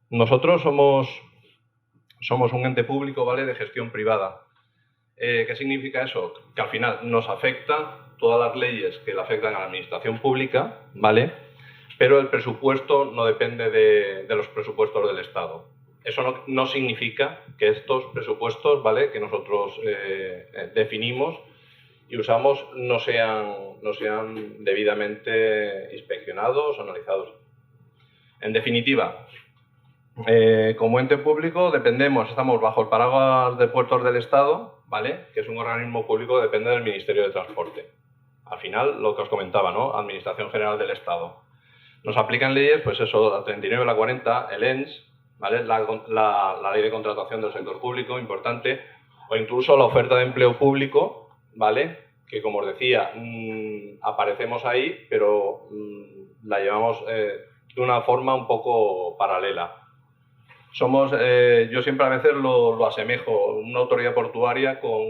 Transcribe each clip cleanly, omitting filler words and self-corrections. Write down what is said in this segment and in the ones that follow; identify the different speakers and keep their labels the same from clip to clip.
Speaker 1: Nosotros somos un ente público, ¿vale?, de gestión privada. ¿Qué significa eso? Que al final nos afecta todas las leyes que le afectan a la administración pública, ¿vale?, pero el presupuesto no depende de los presupuestos del Estado. Eso no significa que estos presupuestos, ¿vale?, que nosotros definimos y usamos no sean debidamente inspeccionados o analizados. En definitiva, como ente público estamos bajo el paraguas de Puertos del Estado, ¿vale?, que es un organismo público que depende del Ministerio de Transporte. Al final, lo que os comentaba, ¿no?, Administración General del Estado. Nos aplican leyes, pues eso, la 39 y la 40, el ENS, ¿vale?, la Ley de Contratación del Sector Público, importante, o incluso la oferta de empleo público, ¿vale?, que, como os decía, aparecemos ahí, pero la llevamos de una forma un poco paralela. Yo siempre a veces lo asemejo, una autoridad portuaria con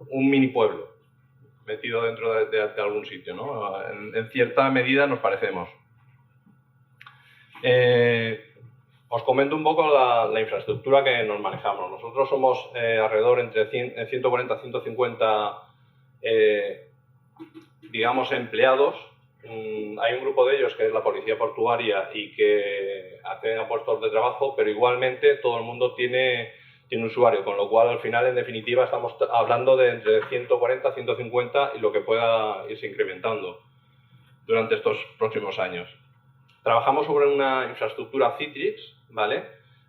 Speaker 1: un mini pueblo metido dentro de algún sitio, ¿no? En cierta medida nos parecemos. Os comento un poco la infraestructura que nos manejamos. Nosotros somos alrededor entre 140 a 150, digamos, empleados. Hay un grupo de ellos que es la policía portuaria y que acceden a puestos de trabajo, pero igualmente todo el mundo tiene usuario, con lo cual al final, en definitiva, estamos hablando de entre 140 a 150 y lo que pueda irse incrementando durante estos próximos años. Trabajamos sobre una infraestructura Citrix, ¿vale?,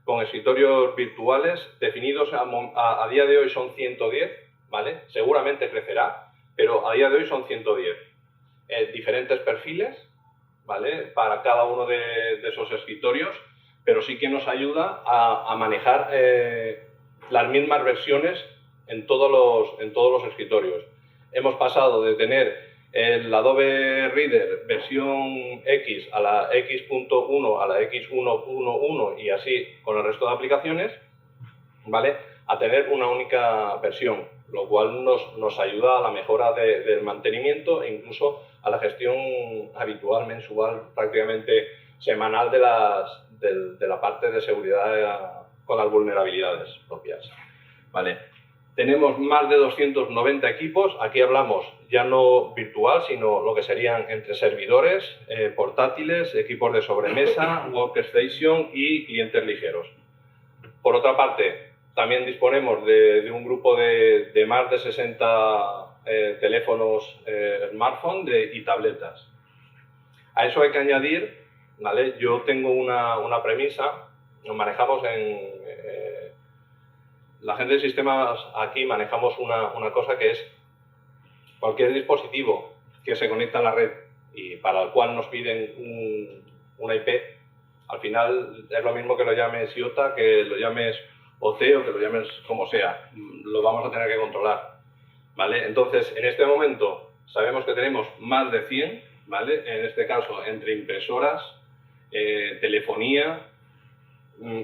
Speaker 1: con escritorios virtuales definidos a día de hoy son 110, ¿vale? Seguramente crecerá, pero a día de hoy son 110. Diferentes perfiles, ¿vale?, para cada uno de esos escritorios, pero sí que nos ayuda a manejar las mismas versiones en todos los escritorios. Hemos pasado de tener el Adobe Reader versión X a la X.1 a la X1.1 y así con el resto de aplicaciones, ¿vale?, a tener una única versión, lo cual nos ayuda a la mejora del mantenimiento e incluso a la gestión habitual, mensual, prácticamente semanal de la parte de seguridad con las vulnerabilidades propias, ¿vale? Tenemos más de 290 equipos, aquí hablamos ya no virtual, sino lo que serían entre servidores, portátiles, equipos de sobremesa, workstation y clientes ligeros. Por otra parte, también disponemos de un grupo de más de 60 teléfonos smartphone y tabletas. A eso hay que añadir, ¿vale?, yo tengo una premisa, nos manejamos la gente de sistemas aquí manejamos una cosa que es cualquier dispositivo que se conecta a la red y para el cual nos piden una IP, al final es lo mismo que lo llames IOTA, que lo llames OC o que lo llames como sea, lo vamos a tener que controlar, ¿vale? Entonces, en este momento sabemos que tenemos más de 100, ¿vale?, en este caso entre impresoras, telefonía,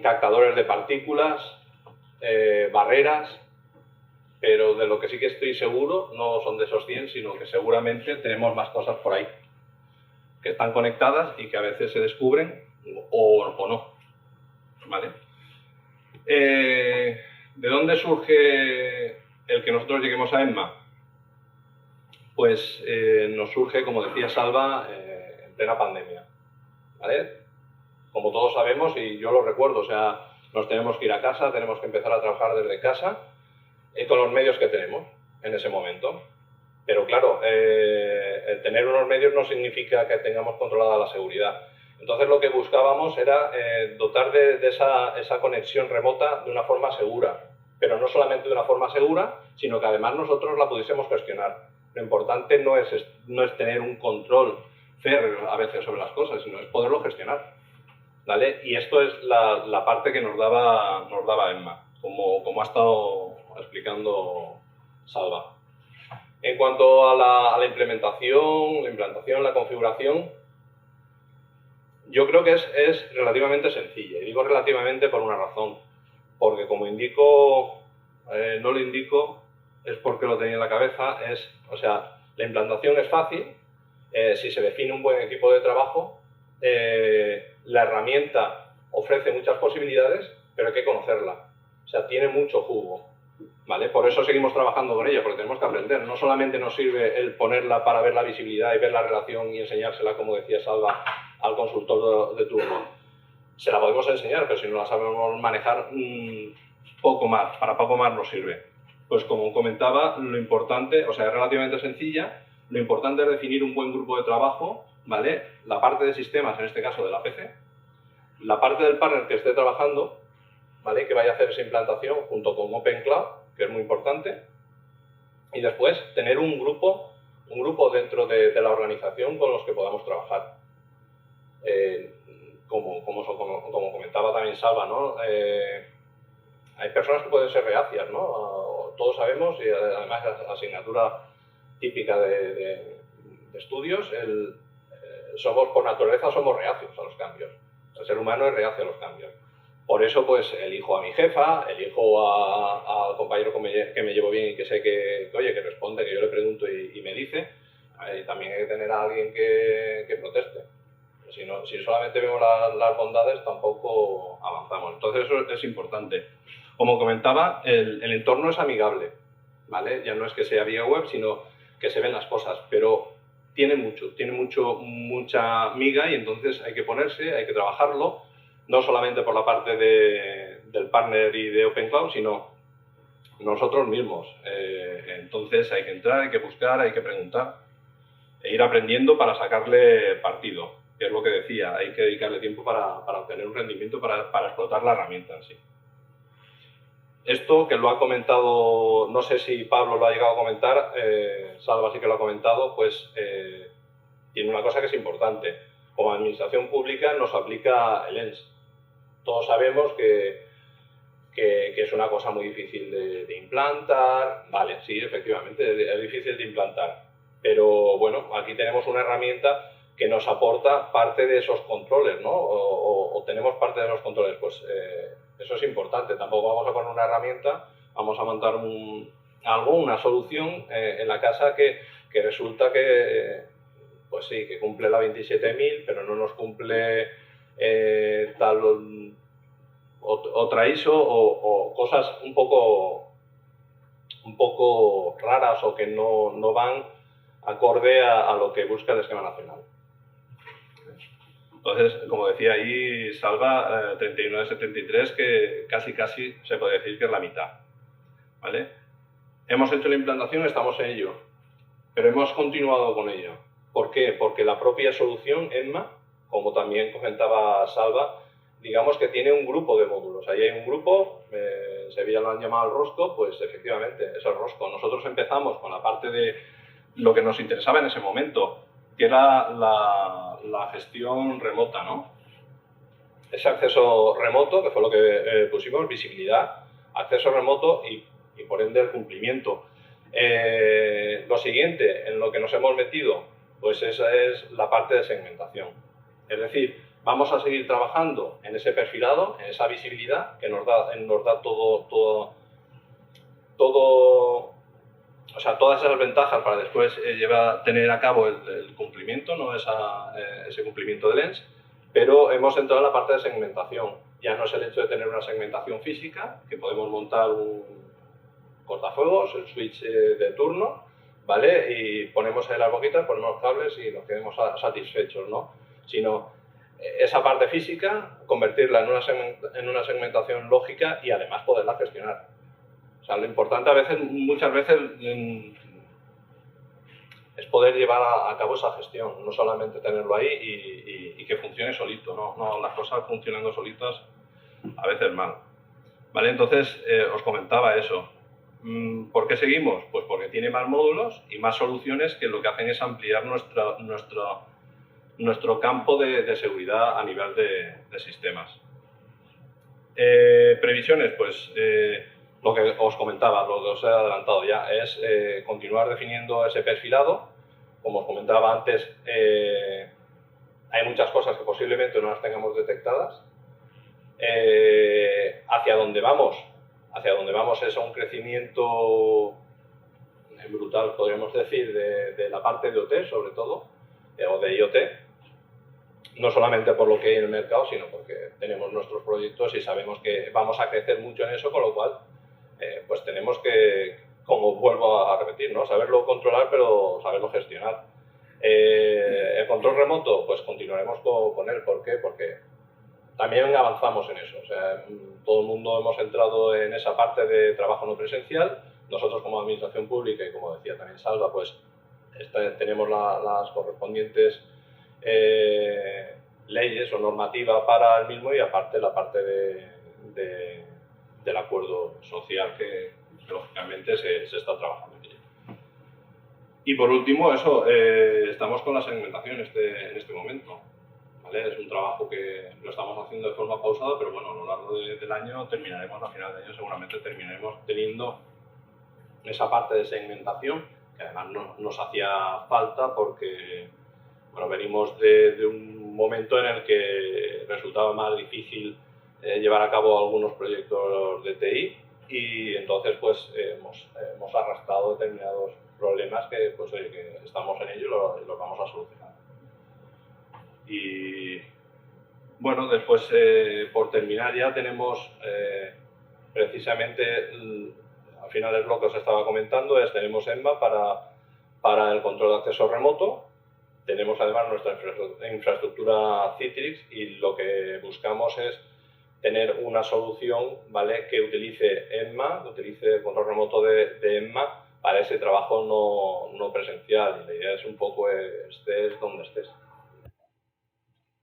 Speaker 1: captadores de partículas, barreras, pero de lo que sí que estoy seguro no son de esos 100, sino que seguramente tenemos más cosas por ahí que están conectadas y que a veces se descubren o no, ¿vale? ¿De dónde surge el que nosotros lleguemos a EMMA? Pues nos surge, como decía Salva, en plena pandemia, ¿vale? Como todos sabemos, y yo lo recuerdo, o sea, nos tenemos que ir a casa, tenemos que empezar a trabajar desde casa con los medios que tenemos en ese momento. Pero claro, el tener unos medios no significa que tengamos controlada la seguridad. Entonces lo que buscábamos era dotar de esa conexión remota de una forma segura, pero no solamente de una forma segura, sino que además nosotros la pudiésemos gestionar. Lo importante no es tener un control férreo a veces sobre las cosas, sino es poderlo gestionar, ¿vale? Y esto es la parte que nos daba EMMA, como ha estado explicando Salva. En cuanto a la implantación, la configuración, yo creo que es relativamente sencilla. Y digo relativamente por una razón. Porque como no lo indico, es porque lo tenía en la cabeza. O sea, la implantación es fácil. Si se define un buen equipo de trabajo, la herramienta ofrece muchas posibilidades, pero hay que conocerla. O sea, tiene mucho jugo, ¿vale? Por eso seguimos trabajando con ella, porque tenemos que aprender. No solamente nos sirve el ponerla para ver la visibilidad y ver la relación y enseñársela, como decía Salva, al consultor de turno. Se la podemos enseñar, pero si no la sabemos manejar, poco más, para poco más nos sirve. Pues como comentaba, lo importante, o sea, es relativamente sencilla, lo importante es definir un buen grupo de trabajo, ¿vale? La parte de sistemas, en este caso de la PC, la parte del partner que esté trabajando, ¿vale? Que vaya a hacer esa implantación junto con OpenCloud, que es muy importante, y después tener un grupo dentro de la organización con los que podamos trabajar. Como comentaba también Salva, ¿no? Hay personas que pueden ser reacias, ¿no? Todos sabemos, y además es asignatura típica de estudios, somos por naturaleza somos reacios a los cambios. El ser humano es reacio a los cambios. Por eso, pues, elijo a mi jefa, elijo al compañero que me llevo bien y que sé que responde, que yo le pregunto y me dice. Y también hay que tener a alguien que proteste. Si solamente vemos las bondades, tampoco avanzamos. Entonces, eso es importante. Como comentaba, el entorno es amigable, ¿vale? Ya no es que sea vía web, sino que se ven las cosas, pero tiene mucha miga y entonces hay que ponerse, hay que trabajarlo, no solamente por la parte del partner y de OpenCloud, sino nosotros mismos. Entonces hay que entrar, hay que buscar, hay que preguntar e ir aprendiendo para sacarle partido, que es lo que decía, hay que dedicarle tiempo para obtener un rendimiento, para explotar la herramienta en sí. Esto que lo ha comentado, no sé si Pablo lo ha llegado a comentar, Salva sí que lo ha comentado, pues tiene una cosa que es importante. Como administración pública nos aplica el ENS. Todos sabemos que es una cosa muy difícil de implantar. Vale, sí, efectivamente, es difícil de implantar. Pero bueno, aquí tenemos una herramienta que nos aporta parte de esos controles, ¿no? O tenemos parte de esos controles. Pues eso es importante. Tampoco vamos a poner una herramienta, vamos a montar una solución en la casa que resulta que, pues sí, que cumple la 27000, pero no nos cumple otra ISO o cosas un poco raras o que no van acorde a lo que busca el esquema nacional. Entonces, como decía ahí Salva, 31 de 73, que casi se puede decir que es la mitad, ¿vale? Hemos hecho la implantación, estamos en ello, pero hemos continuado con ello. ¿Por qué? Porque la propia solución, EMMA, como también comentaba Salva, digamos que tiene un grupo de módulos. Ahí hay un grupo, en Sevilla lo han llamado el rosco, pues efectivamente es el rosco. Nosotros empezamos con la parte de lo que nos interesaba en ese momento, que era la gestión remota, ¿no? Ese acceso remoto, que fue lo que pusimos, visibilidad, acceso remoto y por ende el cumplimiento. Lo siguiente en lo que nos hemos metido, pues esa es la parte de segmentación. Es decir, vamos a seguir trabajando en ese perfilado, en esa visibilidad que nos da todo, o sea, todas esas ventajas para después tener a cabo el cumplimiento, ¿no? Ese cumplimiento de ENS, pero hemos entrado en la parte de segmentación. Ya no es el hecho de tener una segmentación física, que podemos montar un cortafuegos, el switch de turno, ¿vale? Y ponemos ahí las boquitas, ponemos cables y nos quedemos satisfechos, ¿no? Sino esa parte física, convertirla en una segmentación lógica y además poderla gestionar. O sea, lo importante muchas veces es poder llevar a cabo esa gestión, no solamente tenerlo ahí y que funcione solito, no las cosas funcionando solitas a veces mal. ¿Vale? Entonces, os comentaba eso. ¿Por qué seguimos? Pues porque tiene más módulos y más soluciones que lo que hacen es ampliar nuestro campo de seguridad a nivel de sistemas. Previsiones, pues lo que os comentaba, lo que os he adelantado ya, es continuar definiendo ese perfilado. Como os comentaba antes, hay muchas cosas que posiblemente no las tengamos detectadas. Hacia dónde vamos es a un crecimiento brutal, podríamos decir, de la parte de OT, sobre todo, o de IoT. no solamente por lo que hay en el mercado, sino porque tenemos nuestros proyectos y sabemos que vamos a crecer mucho en eso, con lo cual pues tenemos que, como vuelvo a repetir, ¿no? Saberlo controlar, pero saberlo gestionar. El control remoto, pues continuaremos con él. ¿Por qué? Porque también avanzamos en eso. O sea, todo el mundo hemos entrado en esa parte de trabajo no presencial. Nosotros como administración pública y como decía también Salva, pues tenemos las correspondientes leyes o normativa para el mismo, y aparte la parte del acuerdo social que lógicamente se está trabajando en ello. Y por último, eso, estamos con la segmentación en este momento. ¿Vale? Es un trabajo que lo estamos haciendo de forma pausada, pero bueno, a lo largo del año terminaremos, a final de año seguramente terminaremos teniendo esa parte de segmentación, que además nos hacía falta porque bueno, venimos de un momento en el que resultaba más difícil llevar a cabo algunos proyectos de TI, y entonces pues hemos arrastrado determinados problemas que pues oye, que estamos en ello y los vamos a solucionar. Y bueno, después por terminar ya tenemos precisamente, al final es lo que os estaba comentando, tenemos EMMA para el control de acceso remoto. Tenemos además nuestra infraestructura Citrix, y lo que buscamos es tener una solución, ¿vale?, que utilice EMMA, que utilice el control remoto de EMMA para ese trabajo no presencial. Y la idea es un poco estés donde estés.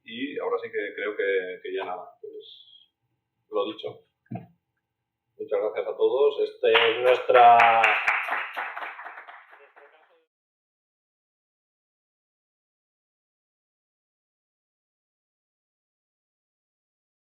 Speaker 1: Y ahora sí que creo que ya nada, pues lo dicho. Muchas gracias a todos. Esta es nuestra